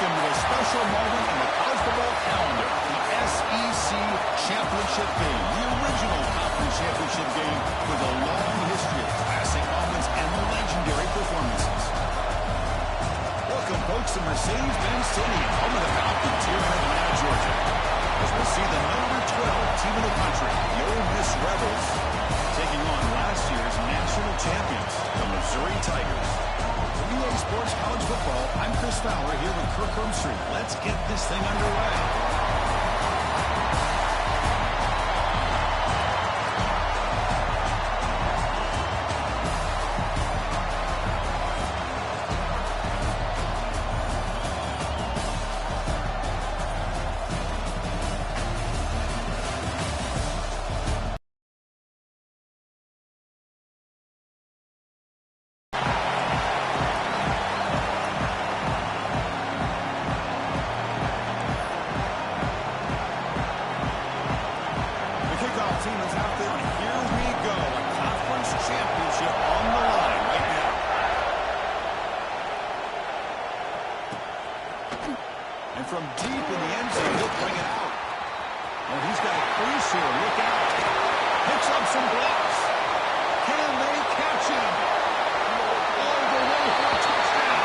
into a special moment in the college football calendar, the SEC Championship Game, the original conference championship game with a long history of classic moments and legendary performances. Welcome, folks, to Mercedes-Benz Stadium, home of the Falcons here in Atlanta, Georgia, as we'll see the number 12 team in the country, the Ole Miss Rebels, taking on last year's national champions, the Missouri Tigers. For EA Sports College Football, I'm Chris Fowler here with Kirk Herbstreit. Let's get this thing underway. From deep in the end zone, he'll bring it out. Oh, he's got a crease here. Look out. Picks up some blocks. Can they catch him? All the way for a touchdown.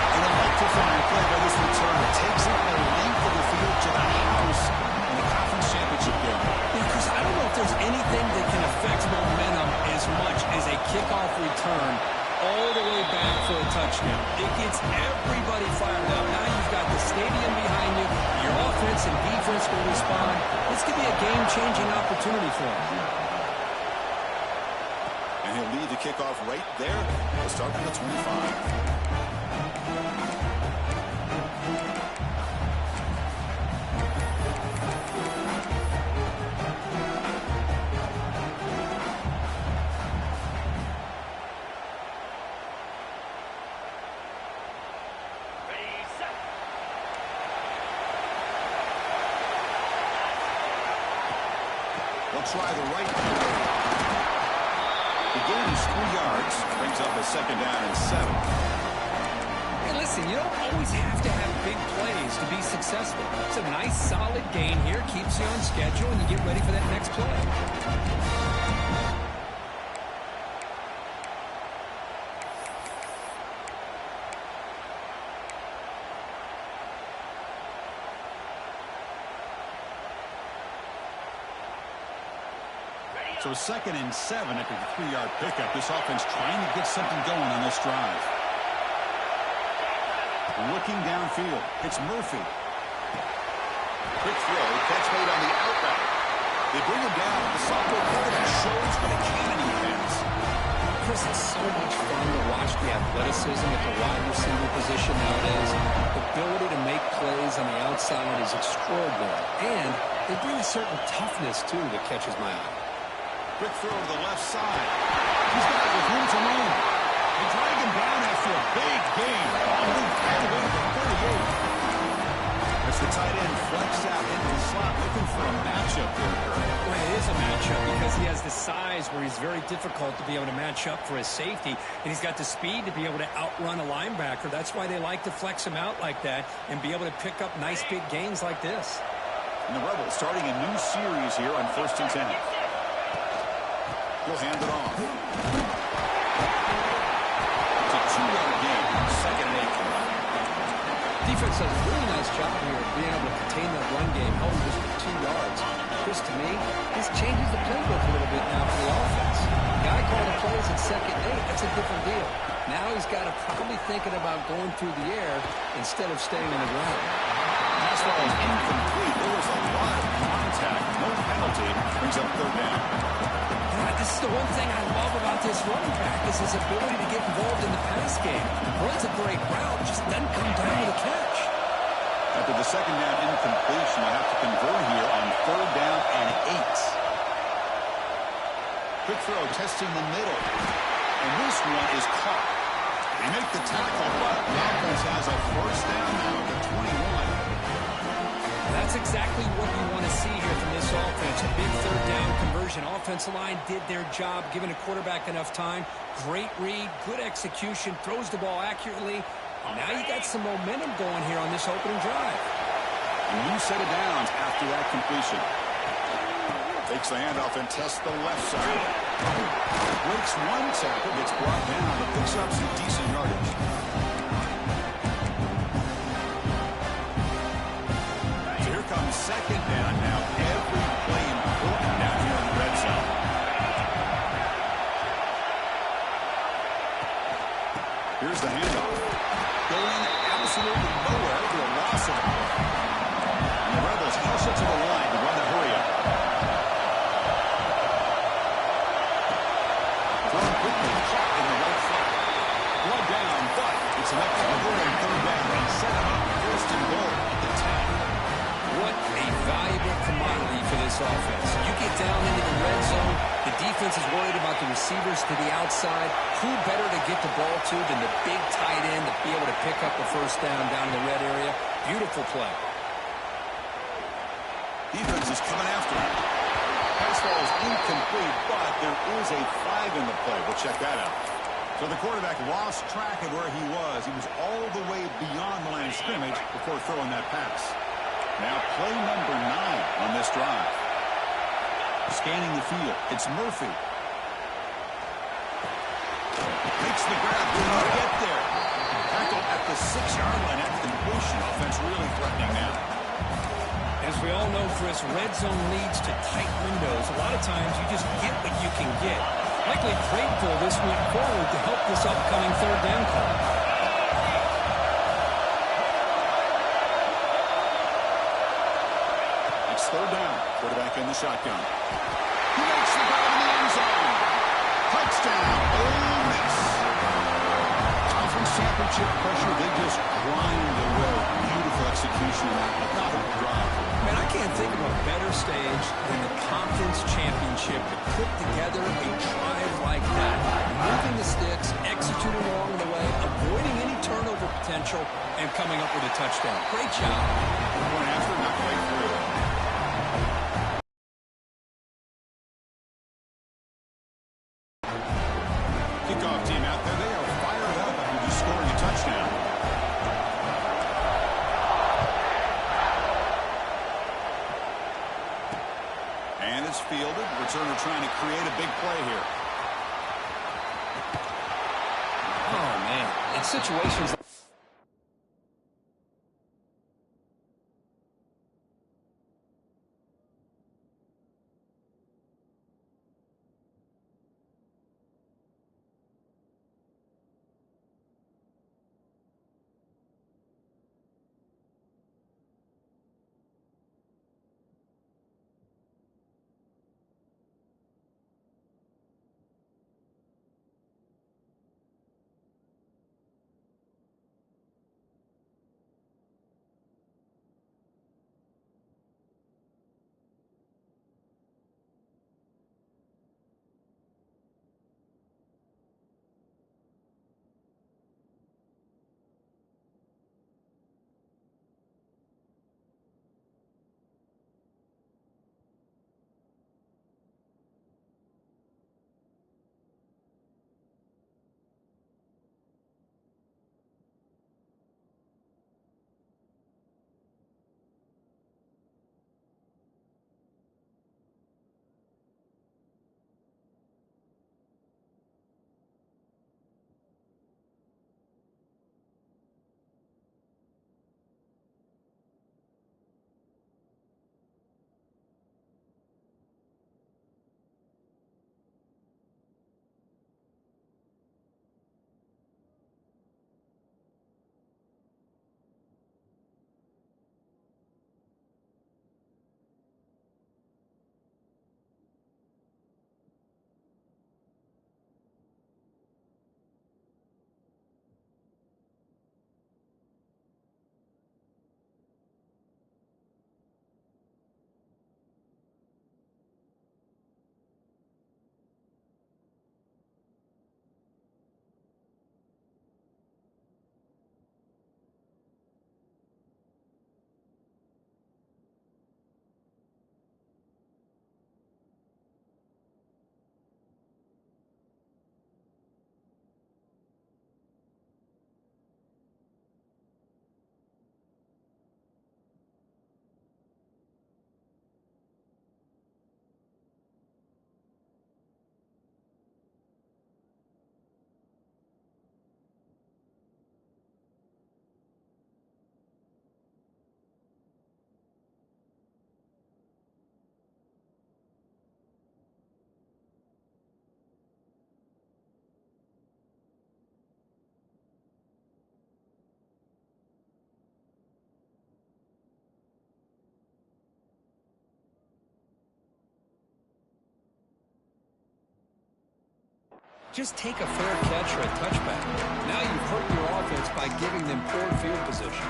An electrifying play by this returner. Takes it the length of the field to the house in the conference championship game. Yeah, Chris, I don't know if there's anything that can affect momentum as much as a kickoff return all the way back for a touchdown. It gets everybody fired up. Now you've got the stadium behind you. Your offense and defense will respond. This could be a game-changing opportunity for him. And he'll lead the kickoff right there. We'll start from the 25. Try the right. The gain is 3 yards. Brings up a second down and 7. Hey, listen, you don't always have to have big plays to be successful. It's a nice, solid gain here. Keeps you on schedule, and you get ready for that next play. So 2nd and 7 after the 3-yard pickup. This offense trying to get something going on this drive. Looking downfield. It's Murphy. Quick throw. Catch made on the outright. They bring him down. The sophomore quarterback shows what a cannon he has. Chris, it's so much fun to watch the athleticism at the wide receiver position nowadays. The ability to make plays on the outside is extraordinary. And they bring a certain toughness, too, that catches my eye. Quick throw to the left side. He's got it with room to run. They drag him down after a big gain. Ball moved all the way to the 38. As the tight end flex out into the slot, looking for a matchup there. Well, it is a matchup because he has the size where he's very difficult to be able to match up for his safety, and he's got the speed to be able to outrun a linebacker. That's why they like to flex him out like that and be able to pick up nice big gains like this. And the Rebels starting a new series here on 1st and 10. He'll hand it off. It's a 2-yard gain. 2nd and 8. Defense does a really nice job here of being able to contain that run game, held just for 2 yards. Chris, to me, this changes the playbook a little bit now for the offense. The guy calling plays at 2nd and 8, that's a different deal. Now he's got to probably thinking about going through the air instead of staying on the ground. Pass ball is incomplete. There was a lot of contact. No penalty. Brings up 3rd down. This is the one thing I love about this running back is his ability to get involved in the pass game. Runs a great route, just doesn't come down with a catch. After the 2nd down incompletion, they'll have to convert here on 3rd down and 8. Quick throw, testing the middle. And this one is caught. They make the tackle, but the offense has a 1st down now at the 21. That's exactly what you want to see here from this offense. A big 3rd down conversion. Offensive line did their job, giving a quarterback enough time. Great read, good execution, throws the ball accurately. Now you got some momentum going here on this opening drive. A new set of downs after that completion. Takes the handoff and tests the left side. Breaks one tackle, gets brought down, but picks up some decent yardage. So here comes second down. Now every play important down here in the red zone. Here's the handoff. Going absolutely nowhere for a loss of it. And the Rebels hush it to the line to run the hurry up. Thrown quickly, caught in the right flat. One down, but it's enough to avoid third down and set him up first and goal at the 10. What a valuable commodity for this offense. You get down into the red zone, the defense is worried about the receivers to the outside. Who better to get the ball to than the big tight end to be able to pick up the first down in the red area? Beautiful play. Defense is coming after him. Pass ball is incomplete, but there is a flag in the play. We'll check that out. So the quarterback lost track of where he was. He was all the way beyond the line of scrimmage before throwing that pass. Now play number 9 on this drive. Scanning the field, it's Murphy. Makes the grab, will get there. Tackle at the 6-yard line at the completion. Offense really threatening now. As we all know, Chris, red zone leads to tight windows. A lot of times you just get what you can get. Likely grateful this week forward to help this upcoming third down call. It's third down. Quarterback in the shotgun. He makes the grab in the end zone. Touchdown. Ole Miss. Conference championship pressure. They just grind away. Beautiful execution in that methodical drive. Man, I can't think of a better stage than the conference championship to put together a drive like that. Moving the sticks, executing along the way, avoiding any turnover potential, and coming up with a touchdown. Great job. One after, not quite through. Kickoff team out there. They are fired up after just scoring a touchdown. And it's fielded. Returner trying to create a big play here. Oh, man. In situations Just take a fair catch or a touchback. Now you've hurt your offense by giving them poor field position.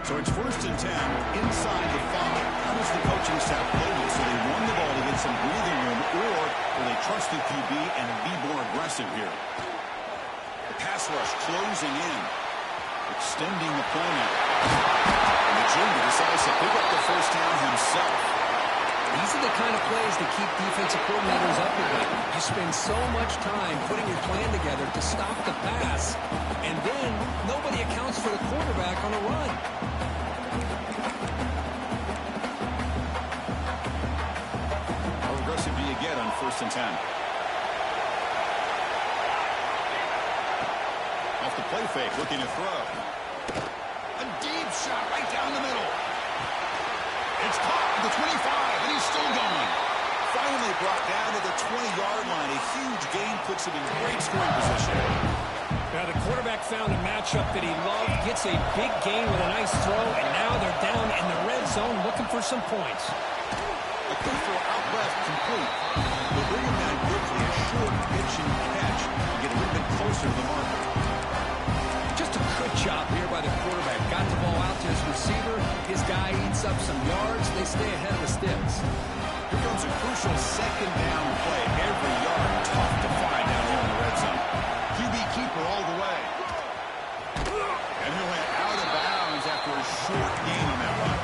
So it's 1st and 10 inside the 5. How does the coaching staff play this? So they run the ball to get some breathing room, or will they trust the QB and be more aggressive here? The pass rush closing in, extending the play now. And the junior decides to pick up the first down himself. These are the kind of plays that keep defensive coordinators up at night. You spend so much time putting your plan together to stop the pass, and then nobody accounts for the quarterback on a run. How aggressive do you get on 1st and 10? Off the play fake, looking to throw. A deep shot right down the middle. It's caught at the 25, and he's still going. Finally brought down to the 20-yard line. A huge gain puts him in great scoring position. Now the quarterback found a matchup that he loved, gets a big gain with a nice throw, and now they're down in the red zone looking for some points. A quick throw out left, complete. But bringing that quickly, a short pitch and catch to get a little bit closer to the marker. Just a good job here by the quarterback. Got the ball out to his receiver. His guy eats up some yards. They stay ahead of the sticks. Here comes a crucial 2nd down play. Every yard tough to find down here in the red zone. QB keeper all the way. And he went out of bounds after a short gain on that run.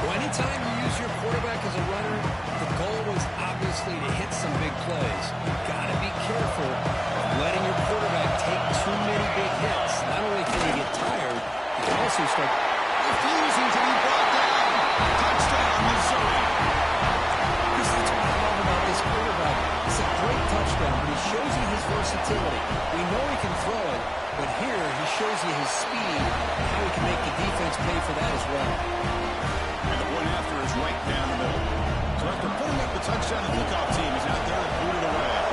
Well, anytime you use your quarterback as a runner, the goal was obviously to hit some big plays. You've got to be careful of letting your quarterback take too many big hits. Not only can he get tired, he can also start refusing to be brought down. Touchdown, Missouri. That's what I love about this quarterback. It's a great touchdown, but he shows you his versatility. We know he can throw it, but here he shows you his speed and how he can make the defense pay for that as well. And the point after is right down the middle. So after putting up the touchdown, the kickoff team is out there to boot it away.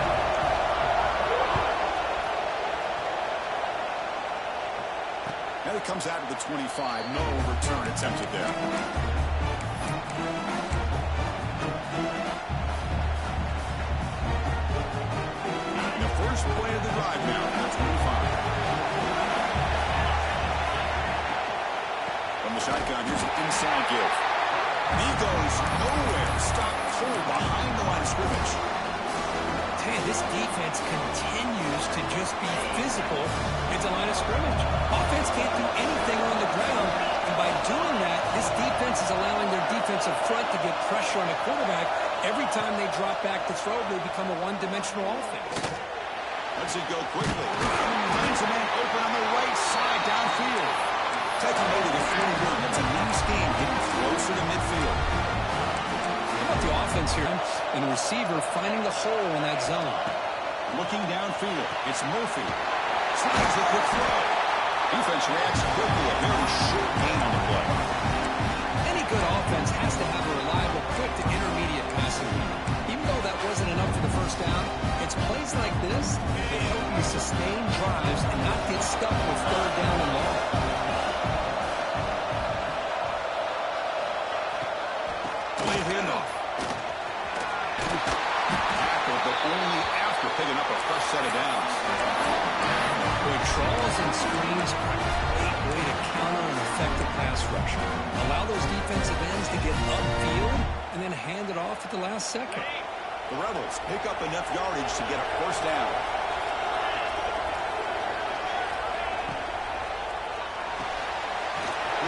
Now he comes out of the 25. No return attempted there. And the first play of the drive now at the 25. From the shotgun, here's an inside give. He goes nowhere. Stop cold behind the line of scrimmage. Tell you, this defense continues to just be physical at the line of scrimmage. Offense can't do anything on the ground, and by doing that, this defense is allowing their defensive front to get pressure on the quarterback. Every time they drop back to throw, they become a one-dimensional offense. Lets it go quickly. Finds a man open on the right side downfield. Taking over the 41. That's a nice game, getting closer to midfield. How about the offense here? And the receiver finding the hole in that zone. Looking downfield. It's Murphy. Slides the quick throw. Defense reacts quickly. A very short gain on the play. Any good offense has to have a reliable, quick to intermediate passing game. Even though that wasn't enough for the first down, it's plays like this that help you sustain drives and not get stuck with 3rd down and long. Late handoff. Tackled, but only after picking up a fresh set of downs. Good draws and screens are a great way to counter an effective pass rush. Allow those defensive ends to get upfield and then hand it off at the last second. The Rebels pick up enough yardage to get a first down.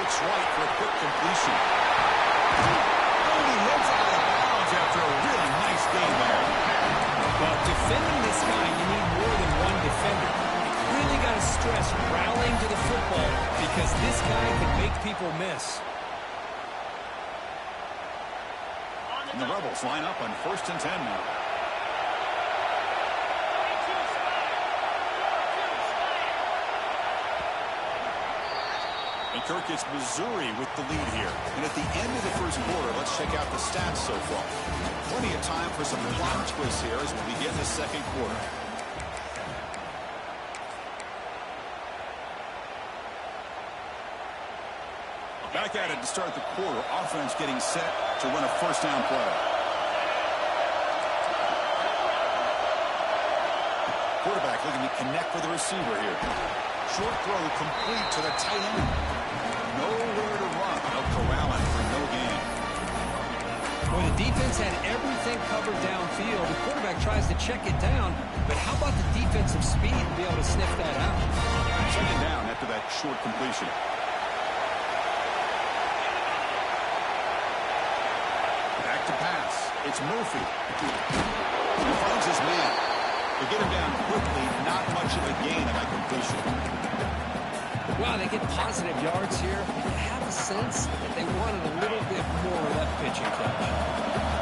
Looks right for a quick completion. Only heads out of bounds after a really nice game there. Well, defending this guy, you need more than one defender. You really got to stress rallying to the football because this guy can make people miss. And the Rebels line up on 1st and 10 now. And Kirk, it's Missouri with the lead here. And at the end of the first quarter, let's check out the stats so far. Plenty of time for some plot twists here as we begin the second quarter. Back at it to start the quarter. Offense getting set to run a first down play. Quarterback looking to connect with the receiver here. Short throw complete to the tight end. Nowhere to run. They'll corral him for no gain. Well, the defense had everything covered downfield. The quarterback tries to check it down, but how about the defensive speed to be able to sniff that out? Second down after that short completion. Back to pass. It's Murphy. He finds his man. They get him down quickly. Not much of a gain on that completion. Wow, they get positive yards here. I have a sense that they wanted a little bit more of that pitching catch.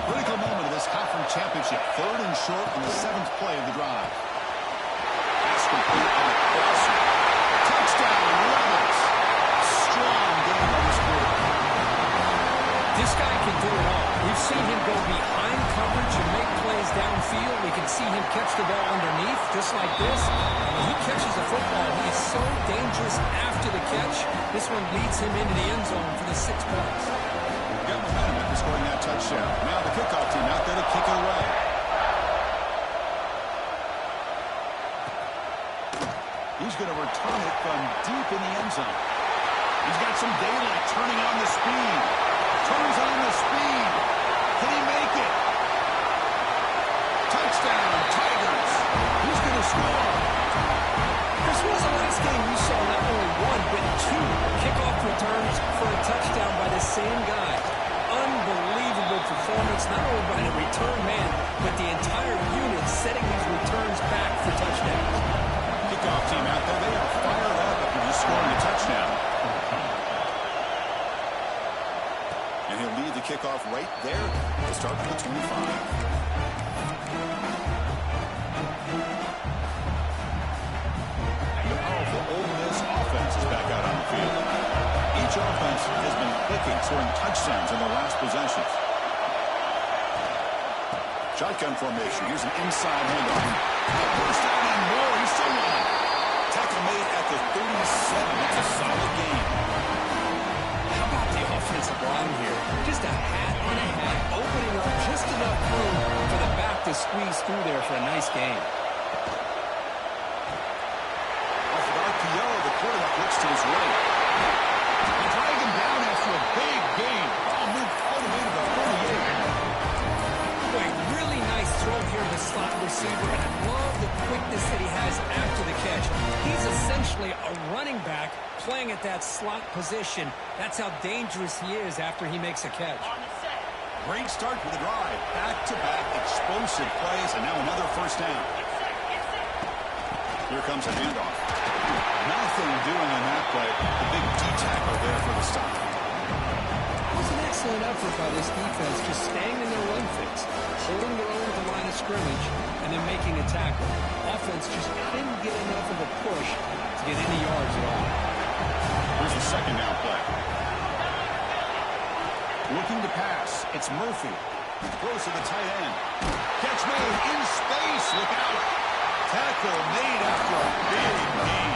Critical moment of this conference championship. 3rd and short in the 7th play of the drive. Pass complete on the crosser. Touchdown, Rebels. Strong game on this quarter. This guy can do it all. We've seen him go behind coverage and make plays downfield. We can see him catch the ball underneath, just like this. And when he catches the football, he is so dangerous after the catch. This one leads him into the end zone for the 6 points. Got momentum after scoring that touchdown. Now the kickoff team out there to kick it away. He's going to return it from deep in the end zone. He's got some daylight turning on the speed. Turns on the speed. Can he make it? Touchdown, Tigers. Who's going to score? This was the last game we saw not only 1, but 2 kickoff returns for a touchdown by the same guy. Unbelievable performance, not only by the return man, but the entire unit setting these returns back for touchdowns. Kickoff team out there, they are fired up after just scoring a touchdown. And he'll lead the kickoff right there to start with the 25. Ole Miss offense is back out on the field. Each offense has been clicking, scoring touchdowns in their last possessions. Shotgun formation. Here's an inside handoff. First down and more. He's still on. Tackle made at the 37. That's a solid game. How about the offensive line here? Just a hat on a hat, opening up just enough room for the back to squeeze through there for a nice game. The quarterback looks to his right. They drag him down after a big gain. Oh, moved all the way to the 38. Boy, really nice throw here to the slot receiver, and I love the quickness that he has after the catch. He's essentially a running back playing at that slot position. That's how dangerous he is after he makes a catch. Great start for the drive. Back-to-back explosive plays, and now another first down. Here comes a handoff. Nothing doing on that play. The big D-tackle there for the stop. It was an excellent effort by this defense, just staying in their run fix, holding their own at the line of scrimmage, and then making a tackle. Offense just didn't get enough of a push to get any yards at all. Here's a second down play. Looking to pass. It's Murphy. Throws to the tight end. Catch made in space. Look out. Tackle made after a big gain.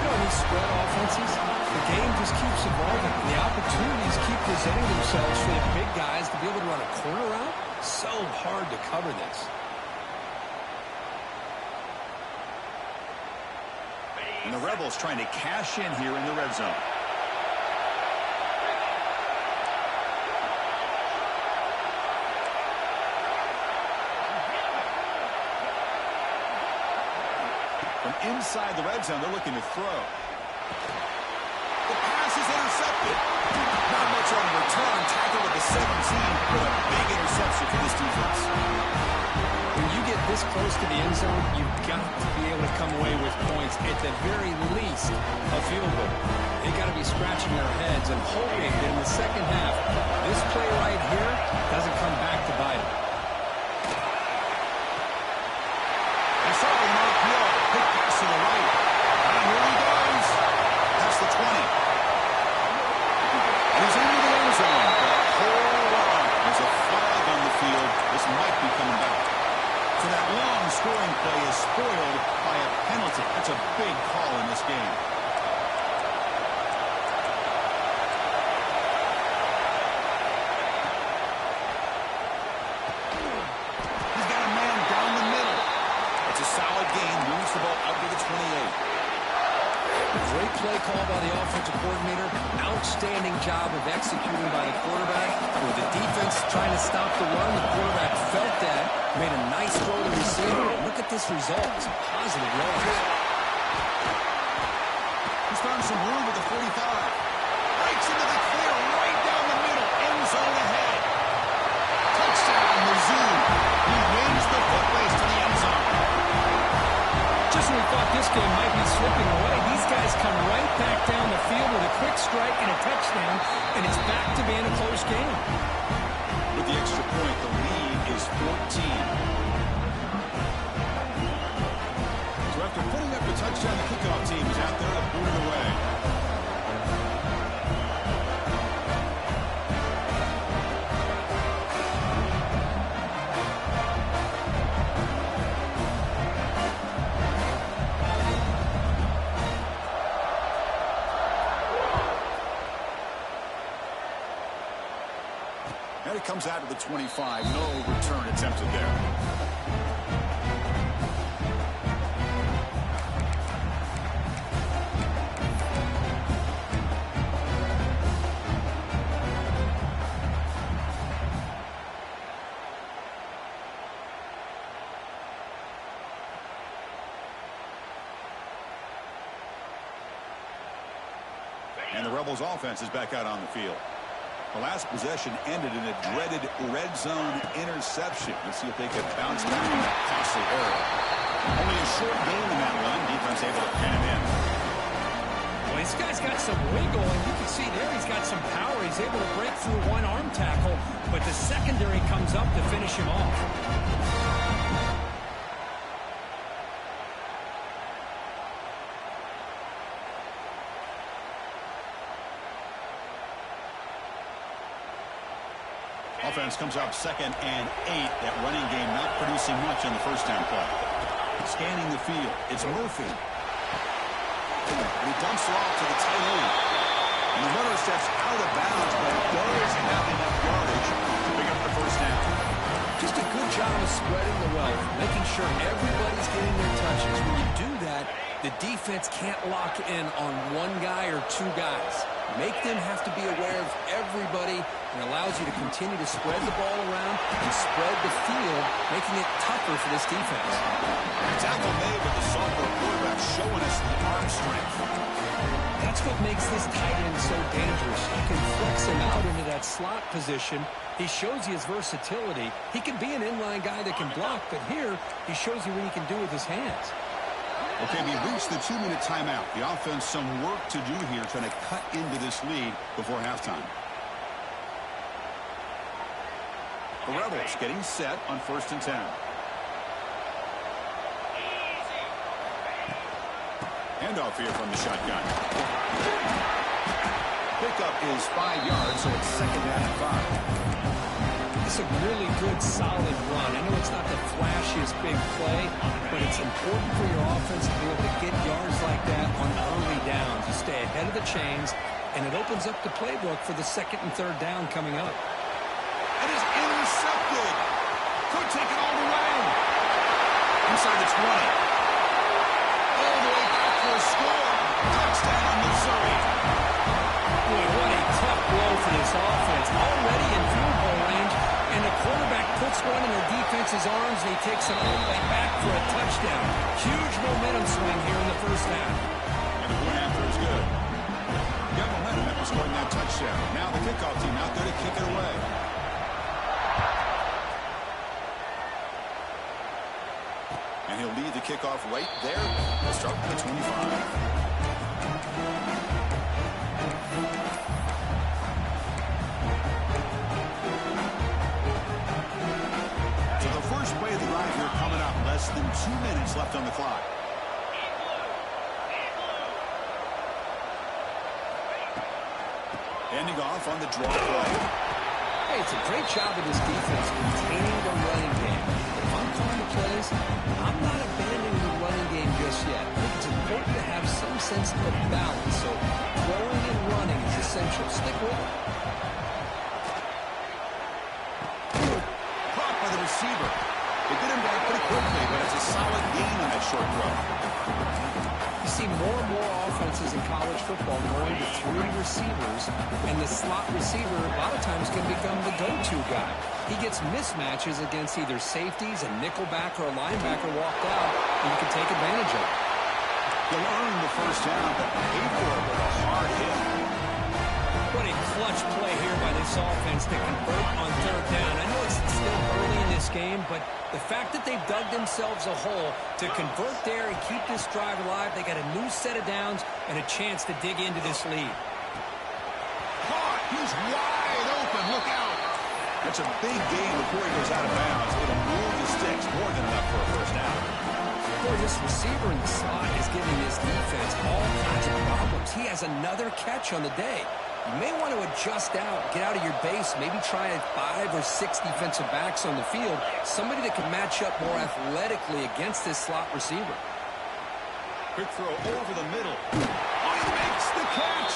You know, these spread offenses, the game just keeps evolving. The opportunities keep presenting themselves for the big guys to be able to run a corner route. So hard to cover this. And the Rebels trying to cash in here in the red zone. From inside the red zone, they're looking to throw. The pass is intercepted. Not much on the return. Tackle at the 17 with a big interception for this defense. When you get this close to the end zone, you've got to be able to come away with points, at the very least, a field goal. They got to be scratching their heads and hoping that in the second half, this play right here doesn't come back to bite them. They saw the Mark Hill. Quick pass to the right. And here he goes. That's the 20. And he's into the end zone. Hold on. There's a flag on the field. This might be coming back. So that long scoring play is spoiled by a penalty. That's a big call in this game. call by the offensive coordinator. Outstanding job of executing by the quarterback. With the defense trying to stop the run, the quarterback felt that, made a nice throw to the receiver. Look at this result. Some positive yards. He's found some room with the 45. Breaks into the clear right down the middle. End zone ahead. Touchdown, Mizzou. He wins the foot race to the end zone. Just when we thought this game might be slipping away, these guys come right back down the field with a quick strike and a touchdown, and it's back to being a close game. With the extra point, the lead is 14. So after putting up a touchdown, the kickoff team is out there to boot it away. And it comes out to the 25. No return attempted there. And the Rebels offense is back out on the field. The last possession ended in a dreaded red zone interception. Let's see if they can bounce back from that costly error. Only a short gain in that run. Defense able to pin him in. Well, this guy's got some wiggle, and you can see there he's got some power. He's able to break through one arm tackle, but the secondary comes up to finish him off. Offense comes out 2nd and 8. That running game not producing much on the first down play. Scanning the field. It's Murphy. And he dumps it off to the tight end. And the runner steps out of bounds, but does have enough yardage to pick up the first down. Just a good job of spreading the wealth, making sure everybody's getting their touches. When you do that, the defense can't lock in on one guy or two guys. Make them have to be aware of everybody, and allows you to continue to spread the ball around and spread the field, making it tougher for this defense. Tackle made with the sophomore quarterback showing us the arm strength. That's what makes this tight end so dangerous. You can flex him out into that slot position. He shows you his versatility. He can be an inline guy that can block, but here he shows you what he can do with his hands. Okay, we reached the 2-minute timeout. The offense some work to do here, trying to cut into this lead before halftime. The Rebels getting set on 1st and 10. Handoff here from the shotgun. Pickup is 5 yards, so it's 2nd down and 5. It's a really good, solid run. I know it's not the flashiest big play, but it's important for your offense to be able to get yards like that on early downs. You stay ahead of the chains, and it opens up the playbook for the 2nd and 3rd down coming up. It is intercepted. Could take it all the way. Inside the 20. All the way back for a score. Touchdown, Missouri. Boy, what a tough blow for this offense. Already in field goal range, and the quarterback puts one in the defense's arms, and he takes it all the way back for a touchdown. Huge momentum swing here in the first half. And the point after is good. You got momentum after scoring that touchdown. Now the kickoff team out there to kick it away. And he'll lead the kickoff right there. We'll start with the 25. Less than 2 minutes left on the clock. Ending off on the draw play. Hey, it's a great job of this defense containing the running game. If I'm calling the plays, I'm not abandoning the running game just yet. I think it's important to have some sense of balance, so throwing and running is essential. Stick with it. Caught by the receiver. They get him back pretty quickly, but it's a solid gain on that short throw. You see more and more offenses in college football going to 3 receivers, and the slot receiver a lot of times can become the go-to guy. He gets mismatches against either safeties, a nickelback, or a linebacker walked out, and you can take advantage of it. He'll earn the first down, but paid for it with a hard hit. What a clutch play here by this offense to convert on 3rd down. I know it's still early in this game, but the fact that they've dug themselves a hole to convert there and keep this drive alive, they got a new set of downs and a chance to dig into this lead. Caught! He's wide open. Look out! That's a big gain before he goes out of bounds. It'll move the sticks more than enough for a first down. Boy, this receiver in the slot is giving this defense all kinds of problems. He has another catch on the day. You may want to adjust out, get out of your base, maybe try 5 or 6 defensive backs on the field, somebody that can match up more athletically against this slot receiver. Quick throw over the middle. Oh, he makes the catch!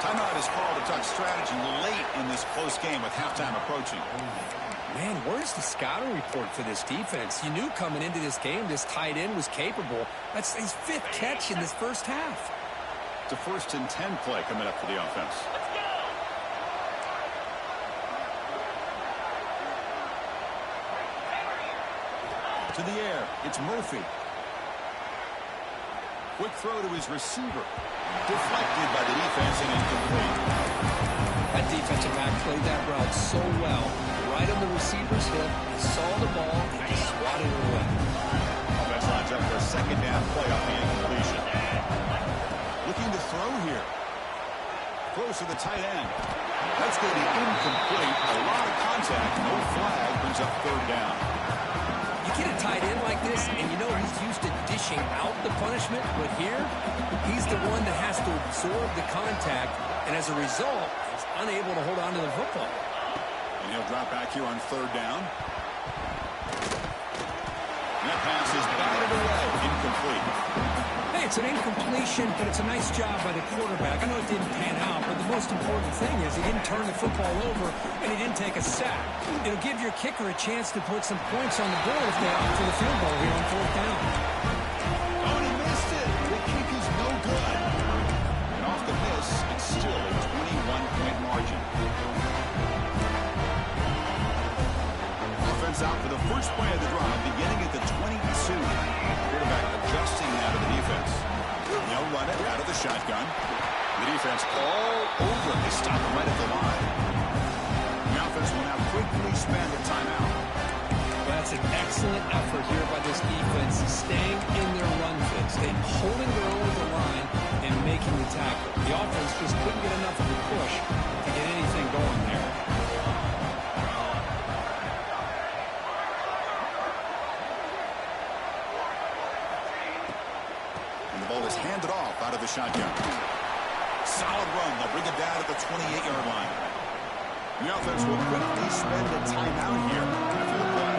Timeout is called to talk strategy late in this close game with halftime approaching. Man, where's the scouting report for this defense? You knew coming into this game this tight end was capable. That's his 5th catch in this first half. It's a 1st and 10 play coming up for the offense. To the air, it's Murphy. Quick throw to his receiver. Deflected by the defense and incomplete. That defensive back played that route so well. Right on the receiver's hip, he saw the ball, and he swatted it away. Offense lines up for a 2nd down play off the incompletion. Looking to throw here. Close to the tight end. That's going to be incomplete. A lot of contact. No flag. Brings up 3rd down. You get a tight end like this, and you know he's used to dishing out the punishment, but here, he's the one that has to absorb the contact, and as a result, he's unable to hold on to the football. And he'll drop back here on 3rd down. And that pass is batted away. Incomplete. Hey, it's an incompletion, but it's a nice job by the quarterback. I know it didn't pan out, but the most important thing is he didn't turn the football over, and he didn't take a sack. It'll give your kicker a chance to put some points on the board if they opt for the field goal here on 4th down. Oh, he missed it. The kick is no good. And off the miss, it's still a 21-point margin. Offense out for the first play of the drive, beginning at the 22. Quarterback adjusting now to the defense. They'll run it out of the shotgun. The defense all over him. They stop him right at the line. The offense will now quickly spend a timeout. That's an excellent effort here by this defense, staying in their run fits, and holding their own at the line and making the tackle. The offense just couldn't get enough of a push to get anything going there. Handed off out of the shotgun. Solid run. They'll bring it down to the 28-yard line. The offense will quickly spend a timeout here after the play.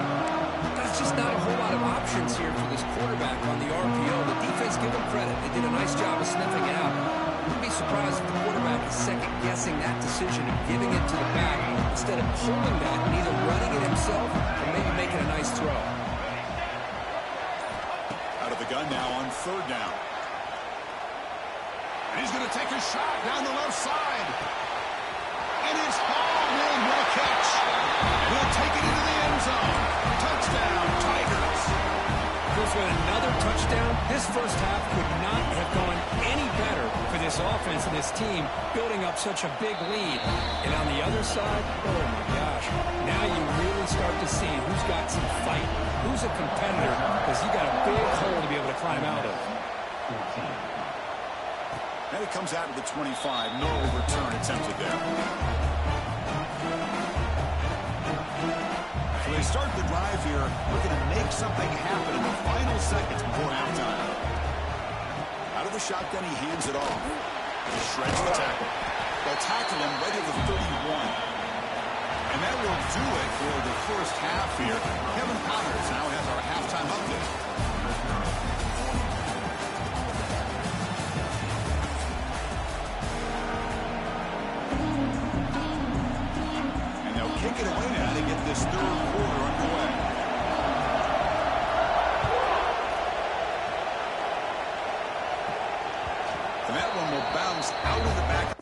There's just not a whole lot of options here for this quarterback on the RPO. The defense, give them credit. They did a nice job of sniffing it out. Wouldn't be surprised if the quarterback is second-guessing that decision and giving it to the back instead of pulling that and either running it himself or maybe making a nice throw. Out of the gun now on 3rd down. He's going to take a shot down the left side. And it's hauled in. What a catch. He'll take it into the end zone. Touchdown, Tigers. Goes with another touchdown. This first half could not have gone any better for this offense and this team, building up such a big lead. And on the other side, oh my gosh, now you really start to see who's got some fight, who's a competitor, because you got a big hole to be able to climb out of. And it comes out of the 25. No return attempted there. So they start the drive here, looking to make something happen in the final seconds before halftime. Out of the shotgun, he hands it off. He shreds the tackle. They'll tackle him right at the 31. And that will do it for the first half here. Kevin Connors now has our halftime update. Kick it away now to get this 3rd quarter underway. out of the back.